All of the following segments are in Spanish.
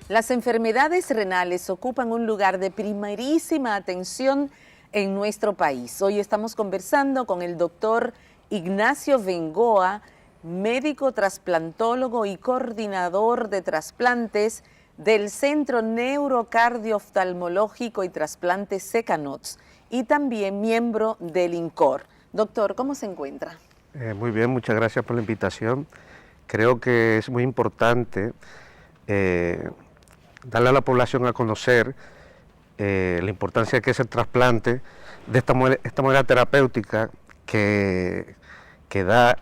Las enfermedades renales ocupan un lugar de primerísima atención en nuestro país. Hoy estamos conversando con el doctor Ignacio Bengoa, médico trasplantólogo y coordinador de trasplantes del Centro Neurocardiooftalmológico y Trasplantes Secanots y también miembro del INCOR. Doctor, ¿cómo se encuentra? Muy bien, muchas gracias por la invitación. Creo que es muy importante darle a la población a conocer la importancia que es el trasplante de esta manera terapéutica que da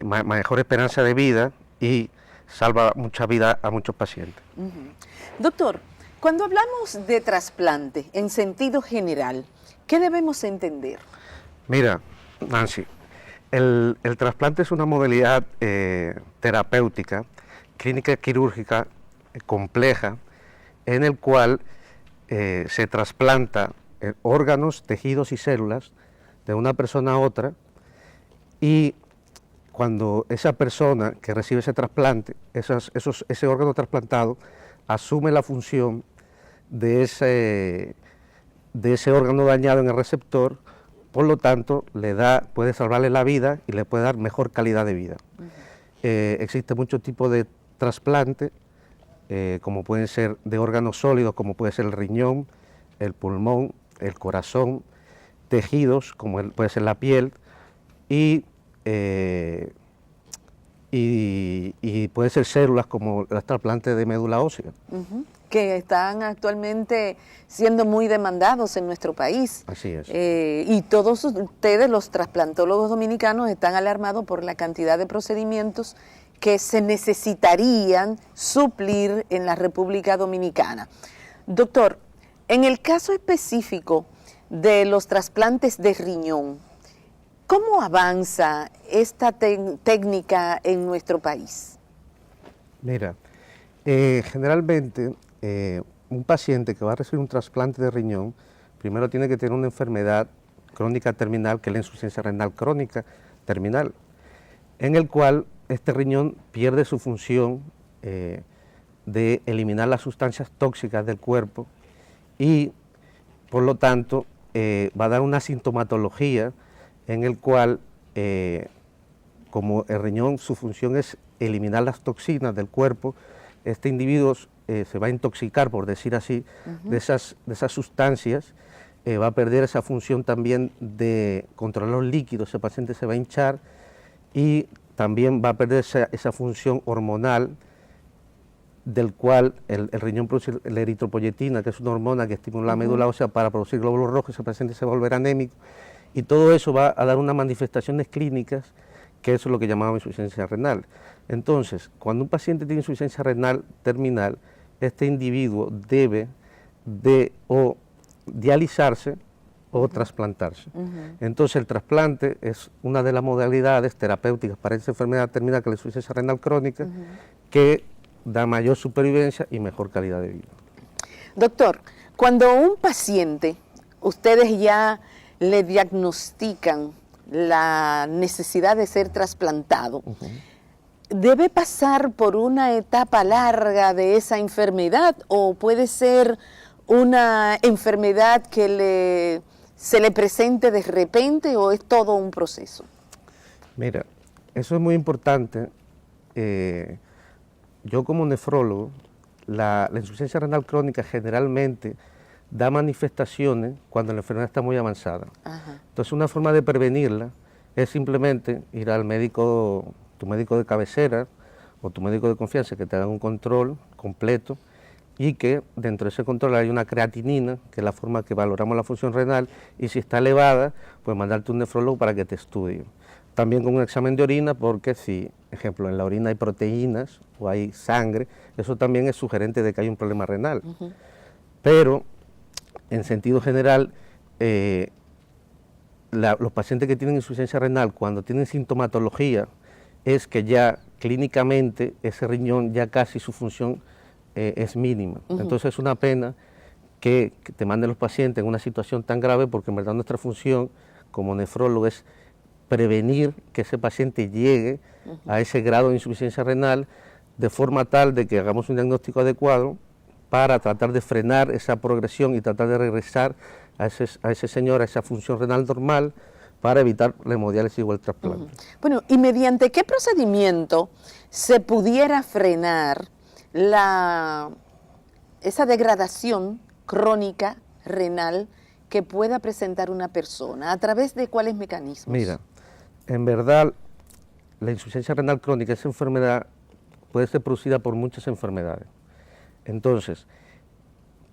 mejor esperanza de vida y salva mucha vida a muchos pacientes. Doctor, cuando hablamos de trasplante en sentido general, ¿qué debemos entender? Mira, Nancy, el trasplante es una modalidad terapéutica, clínica quirúrgica compleja, en el cual se trasplanta órganos, tejidos y células de una persona a otra, y cuando esa persona que recibe ese trasplante, ese órgano trasplantado, asume la función de ese órgano dañado en el receptor, por lo tanto puede salvarle la vida y le puede dar mejor calidad de vida. Existe muchos tipos de trasplante, como pueden ser de órganos sólidos, como puede ser el riñón, el pulmón, el corazón, tejidos, como puede ser la piel, y puede ser células como los trasplantes de médula ósea. Que están actualmente siendo muy demandados en nuestro país. Así es. Y todos ustedes, los trasplantólogos dominicanos, están alarmados por la cantidad de procedimientos que se necesitarían suplir en la República Dominicana. Doctor, en el caso específico de los trasplantes de riñón, ¿cómo avanza esta técnica en nuestro país? Mira, generalmente un paciente que va a recibir un trasplante de riñón, primero tiene que tener una enfermedad crónica terminal, que es la insuficiencia renal crónica terminal, en el cual este riñón pierde su función de eliminar las sustancias tóxicas del cuerpo y, por lo tanto, va a dar una sintomatología en el cual, como el riñón, su función es eliminar las toxinas del cuerpo, este individuo se va a intoxicar, por decir así, de esas sustancias, va a perder esa función también de controlar los líquidos, ese paciente se va a hinchar y también va a perder esa función hormonal, del cual el riñón produce la eritropoyetina, que es una hormona que estimula la médula ósea para producir glóbulos rojos, ese paciente se va a volver anémico, y todo eso va a dar unas manifestaciones clínicas, que eso es lo que llamamos insuficiencia renal. Entonces, cuando un paciente tiene insuficiencia renal terminal, este individuo debe o dializarse o trasplantarse. Entonces, el trasplante es una de las modalidades terapéuticas para esa enfermedad terminal, que es la insuficiencia renal crónica, que da mayor supervivencia y mejor calidad de vida. Doctor, cuando un paciente, ustedes ya le diagnostican la necesidad de ser trasplantado, ¿debe pasar por una etapa larga de esa enfermedad o puede ser una enfermedad que se le presente de repente o es todo un proceso? Mira, eso es muy importante. Yo como nefrólogo, la insuficiencia renal crónica generalmente da manifestaciones cuando la enfermedad está muy avanzada. Entonces, una forma de prevenirla es simplemente ir al médico, tu médico de cabecera o tu médico de confianza, que te hagan un control completo y que dentro de ese control hay una creatinina, que es la forma que valoramos la función renal, y si está elevada, pues mandarte un nefrólogo para que te estudie. También con un examen de orina, porque si, ejemplo, en la orina hay proteínas o hay sangre, eso también es sugerente de que hay un problema renal. Pero, en sentido general, los pacientes que tienen insuficiencia renal, cuando tienen sintomatología, es que ya clínicamente ese riñón ya casi su función es mínima. Entonces es una pena que te manden los pacientes en una situación tan grave, porque en verdad nuestra función como nefrólogo es prevenir que ese paciente llegue a ese grado de insuficiencia renal de forma tal de que hagamos un diagnóstico adecuado para tratar de frenar esa progresión y tratar de regresar a ese señor a esa función renal normal para evitar la hemodiálisis o el trasplante. Bueno, ¿y mediante qué procedimiento se pudiera frenar esa degradación crónica renal que pueda presentar una persona? ¿A través de cuáles mecanismos? Mira, en verdad, la insuficiencia renal crónica, esa enfermedad puede ser producida por muchas enfermedades. Entonces,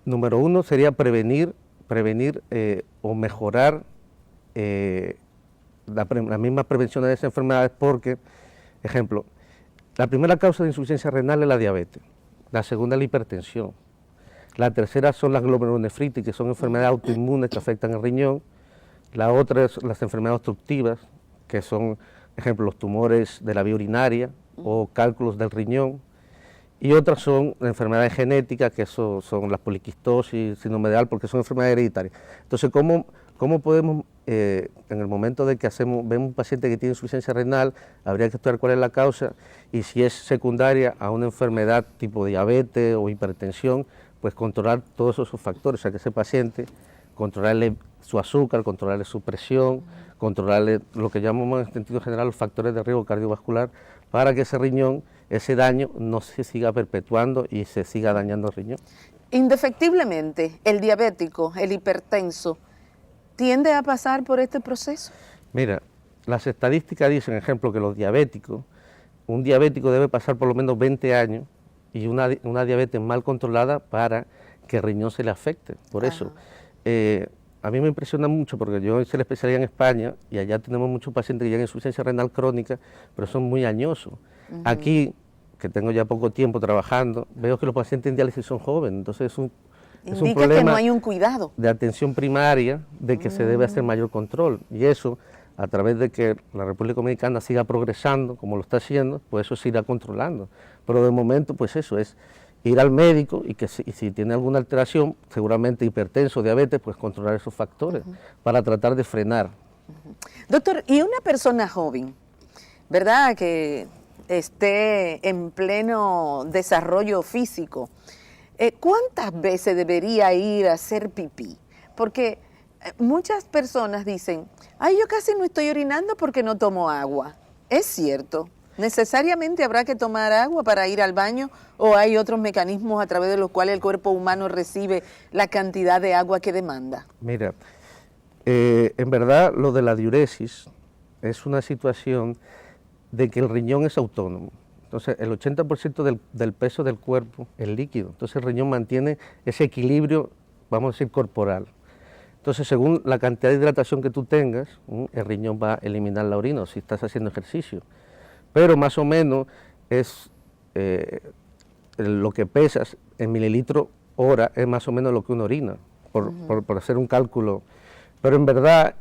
número uno sería prevenir o mejorar la misma prevención de esas enfermedades porque, ejemplo, la primera causa de insuficiencia renal es la diabetes, la segunda es la hipertensión, la tercera son las glomerulonefritis, que son enfermedades autoinmunes que afectan el riñón, la otra es las enfermedades obstructivas, que son, ejemplo, los tumores de la vía urinaria o cálculos del riñón, y otras son enfermedades genéticas, que eso son las poliquistosis, síndrome de Alport, porque son enfermedades hereditarias. Entonces, ¿cómo podemos, en el momento de que vemos un paciente que tiene insuficiencia renal, habría que estudiar cuál es la causa y si es secundaria a una enfermedad tipo diabetes o hipertensión, pues controlar todos esos factores, o sea que ese paciente, controlarle su azúcar, controlarle su presión, controlarle lo que llamamos en sentido general los factores de riesgo cardiovascular, para que ese riñón, ese daño no se siga perpetuando y se siga dañando el riñón. Indefectiblemente, el diabético, el hipertenso, ¿tiende a pasar por este proceso? Mira, las estadísticas dicen, ejemplo, que los diabéticos, un diabético debe pasar por lo menos 20 años y una diabetes mal controlada para que el riñón se le afecte. Por eso, a mí me impresiona mucho porque yo hice la especialidad en España y allá tenemos muchos pacientes que llegan en insuficiencia renal crónica, pero son muy añosos. Aquí, que tengo ya poco tiempo trabajando, veo que los pacientes en diálisis son jóvenes, entonces es un problema que no hay un cuidado de atención primaria, de que se debe hacer mayor control, y eso, a través de que la República Dominicana siga progresando como lo está haciendo, pues eso se irá controlando. Pero de momento, pues eso es ir al médico y que si tiene alguna alteración, seguramente hipertenso, diabetes, pues controlar esos factores para tratar de frenar. Doctor, y una persona joven, ¿verdad?, que esté en pleno desarrollo físico, ¿cuántas veces debería ir a hacer pipí? Porque muchas personas dicen, ay, yo casi no estoy orinando porque no tomo agua. ¿Es cierto? ¿Necesariamente habrá que tomar agua para ir al baño o hay otros mecanismos a través de los cuales el cuerpo humano recibe la cantidad de agua que demanda? Mira, en verdad lo de la diuresis es una situación de que el riñón es autónomo. Entonces, el 80% del peso del cuerpo es líquido. Entonces, el riñón mantiene ese equilibrio, vamos a decir, corporal. Entonces, según la cantidad de hidratación que tú tengas, el riñón va a eliminar la orina si estás haciendo ejercicio. Pero más o menos es lo que pesas en mililitro hora, es más o menos lo que uno orina, por hacer un cálculo. Pero en verdad,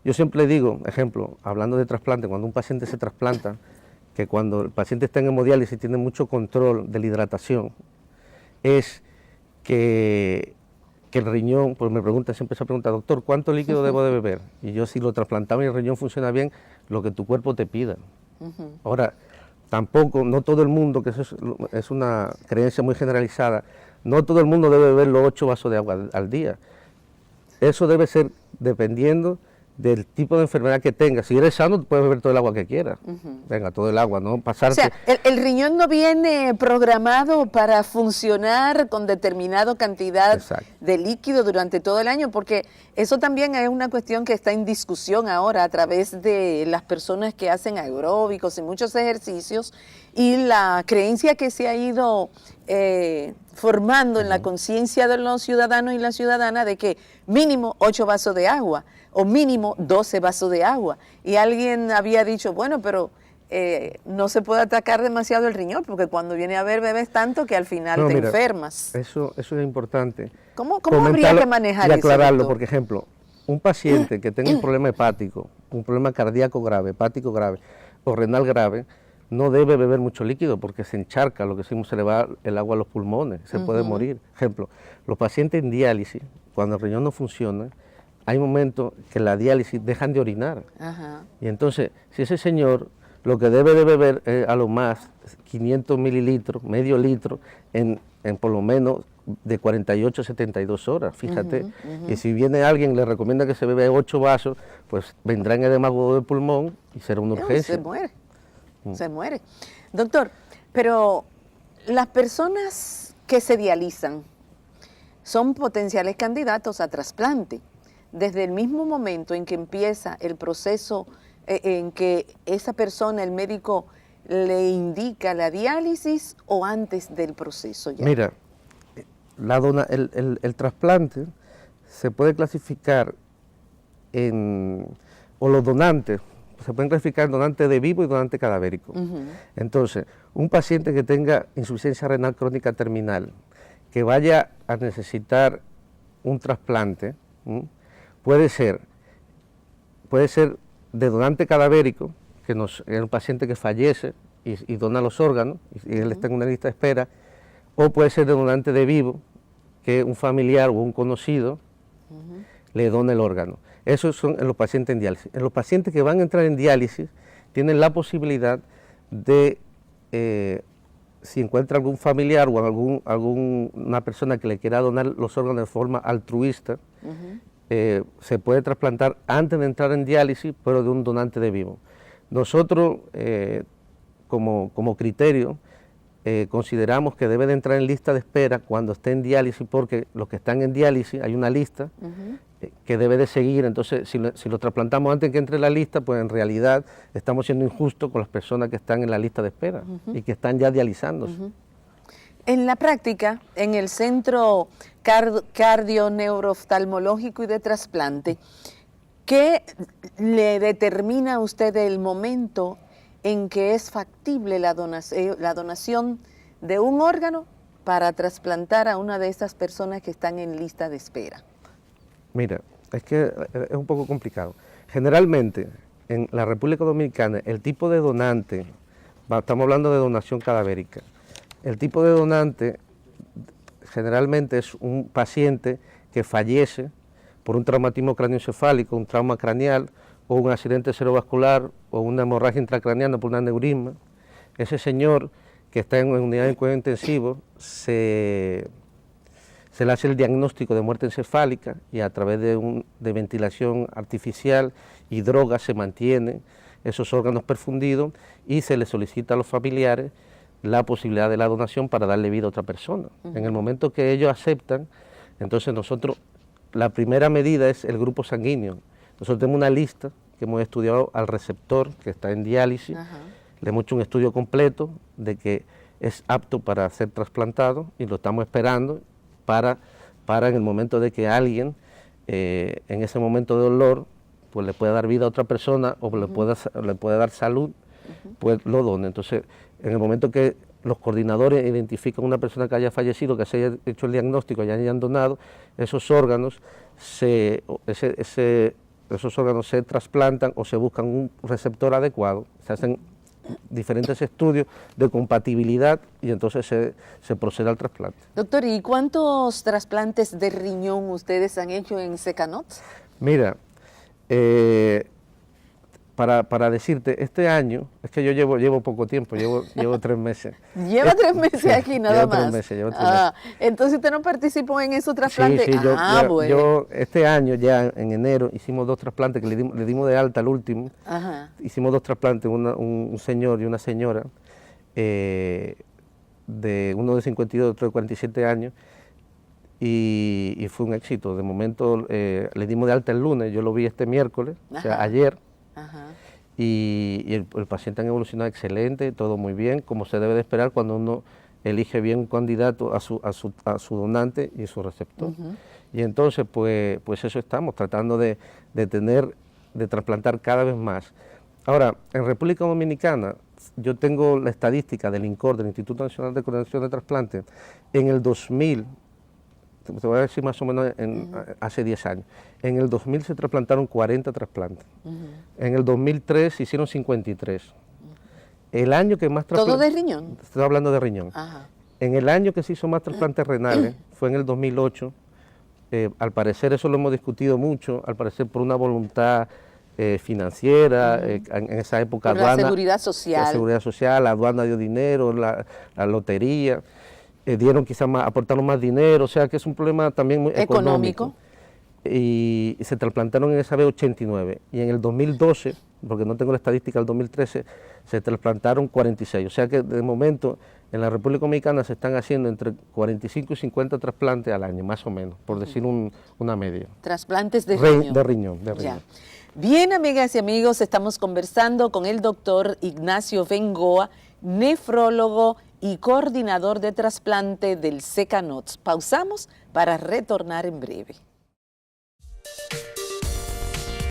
yo siempre digo, ejemplo, hablando de trasplante, cuando un paciente se trasplanta, que cuando el paciente está en hemodiálisis tiene mucho control de la hidratación, es que el riñón, pues me pregunta, siempre se pregunta, doctor, ¿cuánto líquido debo de beber? Y yo, si lo trasplantamos y el riñón funciona bien, lo que tu cuerpo te pida. Ahora, tampoco, no todo el mundo, que eso es una creencia muy generalizada, no todo el mundo debe beber los 8 vasos de agua al día. Eso debe ser dependiendo del tipo de enfermedad que tengas. Si eres sano, puedes beber todo el agua que quieras. Venga, todo el agua, no pasarte. O sea, el riñón no viene programado para funcionar con determinada cantidad de líquido durante todo el año, porque eso también es una cuestión que está en discusión ahora a través de las personas que hacen aeróbicos y muchos ejercicios, y la creencia que se ha ido formando en la conciencia de los ciudadanos y las ciudadanas de que mínimo 8 vasos de agua o mínimo 12 vasos de agua. Y alguien había dicho, bueno, pero no se puede atacar demasiado el riñón, porque cuando viene a ver bebes tanto que al final te enfermas. Eso es importante. ¿Cómo habría que manejar eso? Y aclararlo, por ejemplo, un paciente que tenga un problema hepático, un problema cardíaco grave, hepático grave o renal grave, no debe beber mucho líquido porque se encharca, lo que decimos, se le va el agua a los pulmones, se puede morir. Ejemplo, los pacientes en diálisis, cuando el riñón no funciona, hay momentos que la diálisis dejan de orinar. Y entonces, si ese señor lo que debe de beber es a lo más 500 mililitros, medio litro, en por lo menos de 48 a 72 horas, fíjate. Y si viene alguien le recomienda que se bebe 8 vasos, pues vendrá en edema agudo del pulmón y será una urgencia. Se muere, se muere. Doctor, pero las personas que se dializan son potenciales candidatos a trasplante. Desde el mismo momento en que empieza el proceso, en que esa persona, el médico, le indica la diálisis o antes del proceso ya. Mira, el trasplante se puede clasificar o los donantes, se pueden clasificar en donante de vivo y donante cadavérico. Entonces, un paciente que tenga insuficiencia renal crónica terminal, que vaya a necesitar un trasplante, puede ser de donante cadavérico, que es un paciente que fallece y dona los órganos, y él está en una lista de espera, o puede ser de donante de vivo, que un familiar o un conocido le dona el órgano. Esos son en los pacientes en diálisis. En los pacientes que van a entrar en diálisis, tienen la posibilidad de, si encuentra algún familiar o alguna persona que le quiera donar los órganos de forma altruista, se puede trasplantar antes de entrar en diálisis, pero de un donante de vivo. Nosotros, como criterio, consideramos que debe de entrar en lista de espera cuando esté en diálisis, porque los que están en diálisis hay una lista que debe de seguir. Entonces, si lo trasplantamos antes que entre en la lista, pues en realidad estamos siendo injustos con las personas que están en la lista de espera y que están ya dializándose. En la práctica, en el Centro Cardio-Neurooftalmológico y de Trasplante, ¿qué le determina a usted el momento en que es factible la donación de un órgano para trasplantar a una de estas personas que están en lista de espera? Mira, es que es un poco complicado. Generalmente, en la República Dominicana, el tipo de donante, estamos hablando de donación cadavérica, el tipo de donante generalmente es un paciente que fallece por un traumatismo craneoencefálico, un trauma craneal, o un accidente cerebrovascular, o una hemorragia intracraneana por un aneurisma. Ese señor que está en unidad de cuidado intensivo, se le hace el diagnóstico de muerte encefálica y a través de ventilación artificial y drogas se mantienen esos órganos perfundidos y se le solicita a los familiares la posibilidad de la donación para darle vida a otra persona. En el momento que ellos aceptan, entonces nosotros, la primera medida es el grupo sanguíneo. Nosotros tenemos una lista que hemos estudiado al receptor que está en diálisis, le hemos hecho un estudio completo de que es apto para ser trasplantado y lo estamos esperando para en el momento de que alguien en ese momento de dolor pues le pueda dar vida a otra persona o le pueda dar salud, pues lo done. Entonces, en el momento que los coordinadores identifican una persona que haya fallecido, que se haya hecho el diagnóstico y hayan donado, esos órganos esos órganos se trasplantan o se buscan un receptor adecuado, se hacen diferentes estudios de compatibilidad y entonces se procede al trasplante. Doctor, ¿y cuántos trasplantes de riñón ustedes han hecho en Secanot? Mira, para decirte, este año, es que yo llevo poco tiempo, llevo 3 meses. ¿Lleva 3 meses aquí nada más? Llevo 3 meses. Entonces usted no participó en esos trasplantes. Sí, bueno. yo este año ya en enero hicimos 2 trasplantes que le dimos de alta al último. Hicimos 2 trasplantes, un señor y una señora, uno de 52 y otro de 47 años, y fue un éxito. De momento le dimos de alta el lunes, yo lo vi este miércoles, o sea, ayer. Y el paciente ha evolucionado excelente, todo muy bien, como se debe de esperar cuando uno elige bien un candidato a su donante y su receptor. Y entonces, pues eso estamos tratando de trasplantar cada vez más. Ahora, en República Dominicana, yo tengo la estadística del INCOR, del Instituto Nacional de Coordinación de Trasplantes, en el 2000, te voy a decir más o menos hace 10 años, en el 2000 se trasplantaron 40 trasplantes, en el 2003 se hicieron 53. El año que más trasplantes... ¿Todo de riñón? Estoy hablando de riñón. En el año que se hizo más trasplantes renales fue en el 2008, al parecer eso lo hemos discutido mucho, al parecer por una voluntad financiera, en esa época por aduana, la seguridad social. La seguridad social, la aduana dio dinero, la lotería, dieron quizás más, aportaron más dinero, o sea que es un problema también muy económico. Y se trasplantaron en esa vez 89, y en el 2012, porque no tengo la estadística del 2013, se trasplantaron 46, o sea que de momento en la República Dominicana se están haciendo entre 45 y 50 trasplantes al año, más o menos, por decir una media. Trasplantes de riñón. De riñón. Ya. Bien, amigas y amigos, estamos conversando con el doctor Ignacio Bengoa, nefrólogo y coordinador de trasplante del SECANOTS. Pausamos para retornar en breve.